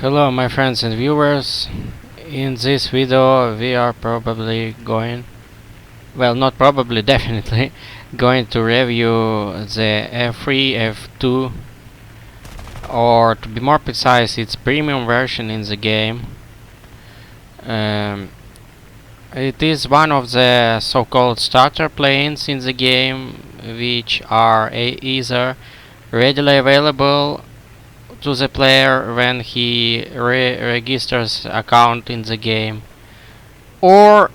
Hello my friends and viewers. In this video we are probably going, well, not probably, definitely going to review the F3F2, or to be more precise, its premium version in the game. It is one of the so-called starter planes in the game, which are either readily available to the player when he registers account in the game, or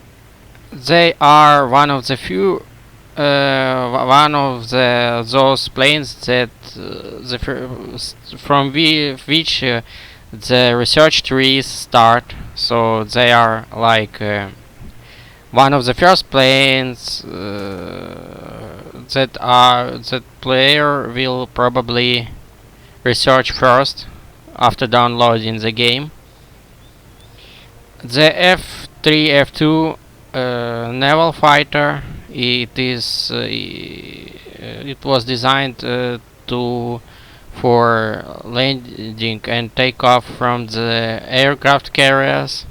they are one of the few those planes that from which the research trees start. So they are like one of the first planes that player will probably research first after downloading the game. The F3F2 naval fighter, it was designed for landing and takeoff from the aircraft carriers,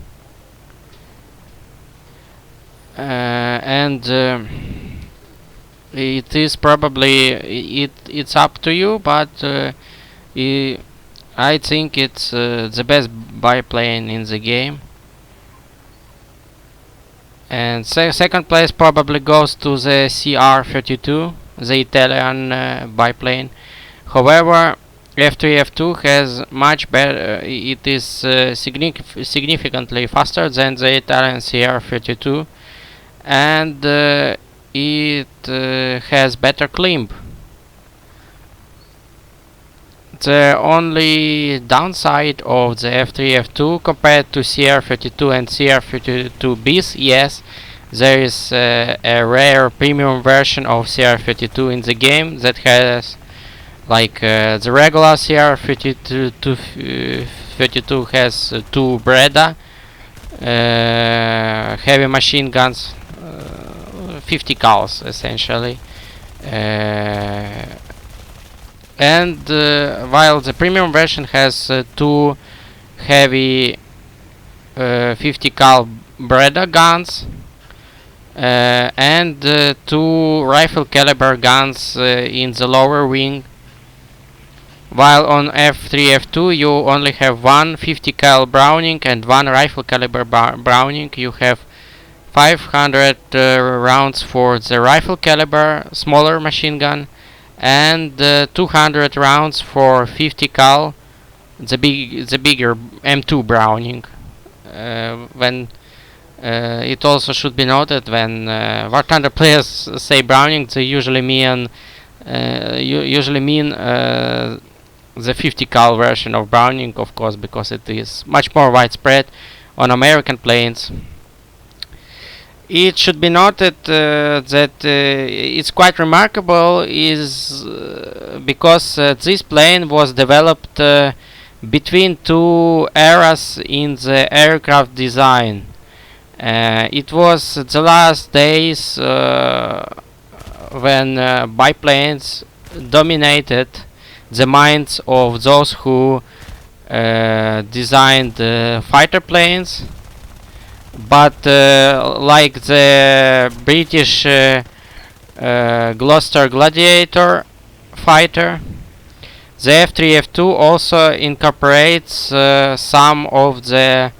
and it is probably it's up to you, but I think it's the best biplane in the game. And second place probably goes to the CR32, the Italian biplane. However, F3F2 has much better. It is significantly faster than the Italian CR32, and it has better climb. The only downside of the F3F2 compared to CR32 and CR32 bis, yes, there is a rare premium version of CR32 in the game that has, like the regular CR32 has two Breda heavy machine guns, 50 cals essentially. And while the premium version has two heavy 50 cal Breda guns and two rifle caliber guns in the lower wing, while on F3F2 you only have one 50 cal Browning and one rifle caliber Browning. You have 500 rounds for the rifle caliber smaller machine gun, and 200 rounds for 50 cal, the bigger M2 Browning. When it also should be noted, when War Thunder players say Browning, they usually mean the 50 cal version of Browning, of course, because it is much more widespread on American planes. It should be noted that it's quite remarkable is because this plane was developed between two eras in the aircraft design. It was the last days when biplanes dominated the minds of those who designed fighter planes. But like the British Gloucester Gladiator fighter, the F3F2 also incorporates some of the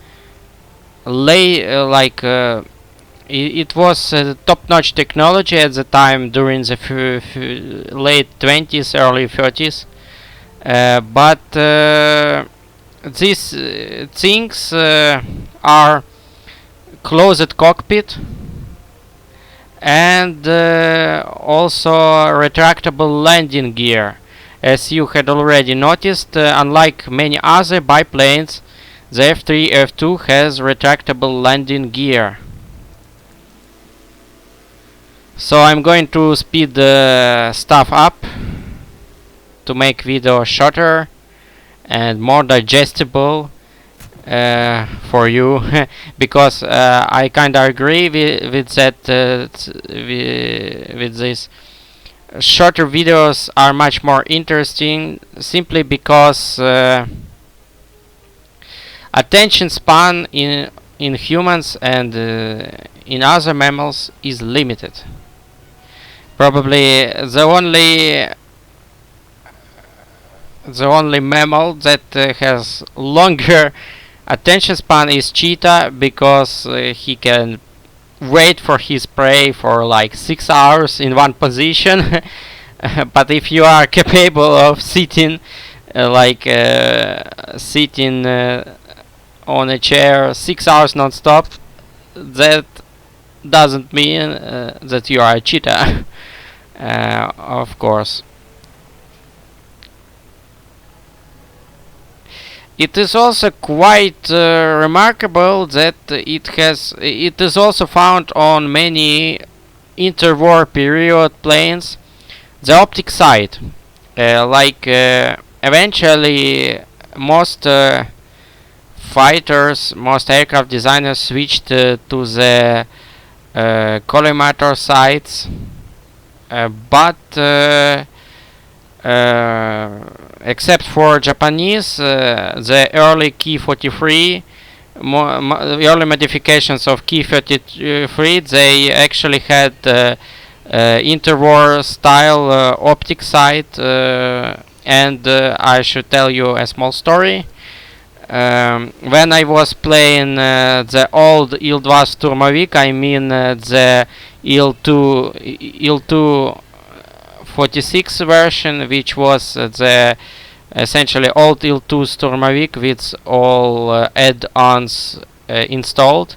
it was top-notch technology at the time during the late 20s, early 30s, but these things are closed cockpit and also retractable landing gear. As you had already noticed, unlike many other biplanes, the F3F2 has retractable landing gear. So I'm going to speed the stuff up to make video shorter and more digestible for you, because I kinda agree with that. With this, shorter videos are much more interesting, simply because attention span in humans and in other mammals is limited. Probably the only mammal that has longer attention span is cheetah, because he can wait for his prey for like 6 hours in one position. But if you are capable of sitting sitting on a chair 6 hours non-stop, that doesn't mean that you are a cheetah. Of course. It is also quite remarkable that it is also found on many interwar period planes, the optic side. Eventually most most aircraft designers switched to the collimator sides, but except for Japanese, the early Ki-43, early modifications of Ki-43, they actually had interwar style optic sight, and I should tell you a small story. When I was playing the old Il-2 Sturmovik, I mean the Il-2 46 version, which was the essentially old Il-2 Sturmovik with all add-ons installed.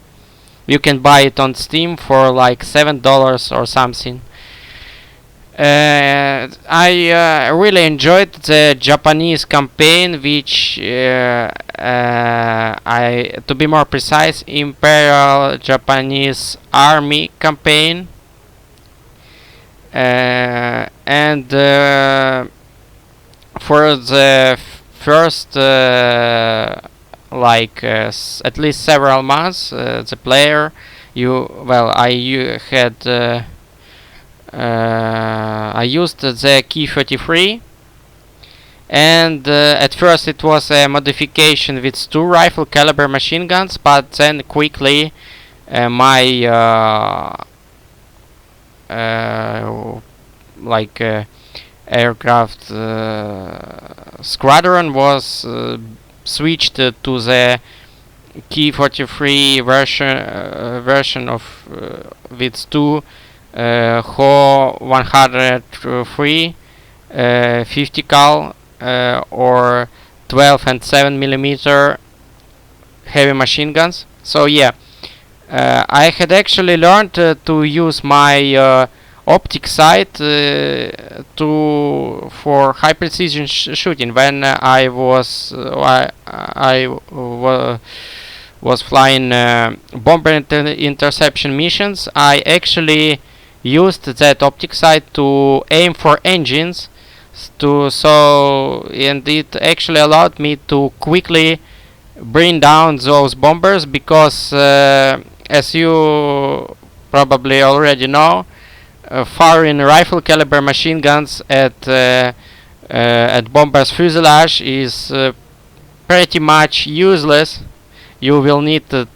You can buy it on Steam for like $7 or something. I really enjoyed the Japanese campaign, which to be more precise, Imperial Japanese Army campaign. And for the first at least several months, the player I used the Ki-33, and at first it was a modification with 2 rifle caliber machine guns, but then quickly my aircraft squadron was switched to the Ki-43 version of with 2 Ho 103 50 cal or 12 and 7 millimeter heavy machine guns. So yeah, I had actually learned to use my optic sight for high precision shooting when I was flying bomber interception missions. I actually used that optic sight to aim for engines, and it actually allowed me to quickly bring down those bombers, because as you probably already know, firing rifle caliber machine guns at bombers fuselage is pretty much useless. You will need to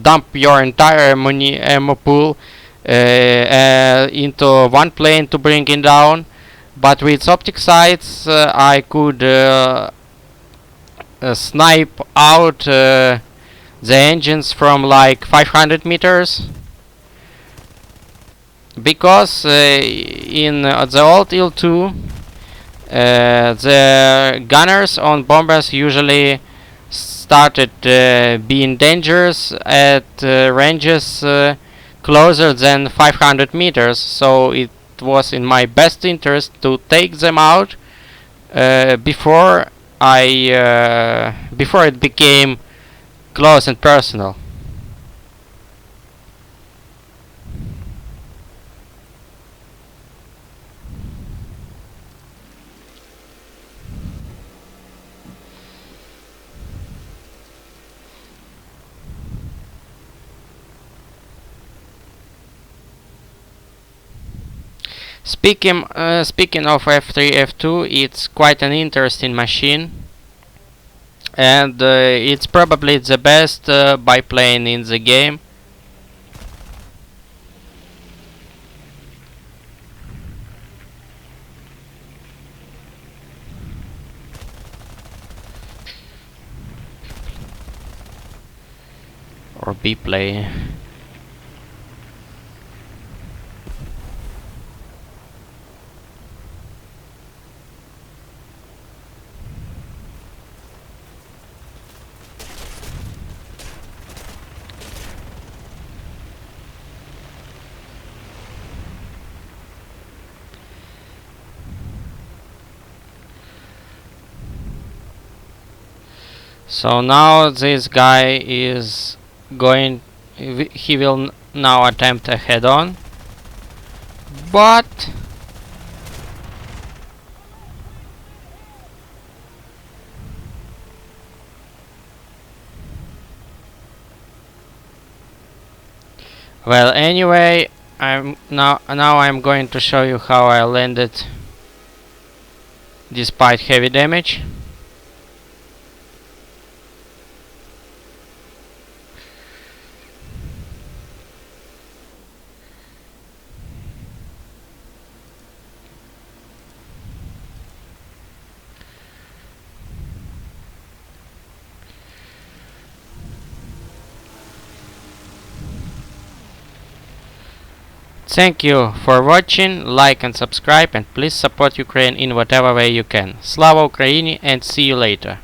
dump your entire ammo pool into one plane to bring it down. But with optic sights, I could snipe out the engines from like 500 meters, because in the old Il-2 the gunners on bombers usually started being dangerous at ranges closer than 500 meters, so it was in my best interest to take them out before it became close and personal. Speaking of F3F2, it's quite an interesting machine. and it's probably the best biplane in the game. Or Biplane. So now this guy is going, he will now attempt a head-on, but well, anyway, I'm going to show you how I landed despite heavy damage. Thank you for watching, like and subscribe, and please support Ukraine in whatever way you can. Slava Ukraini, and see you later.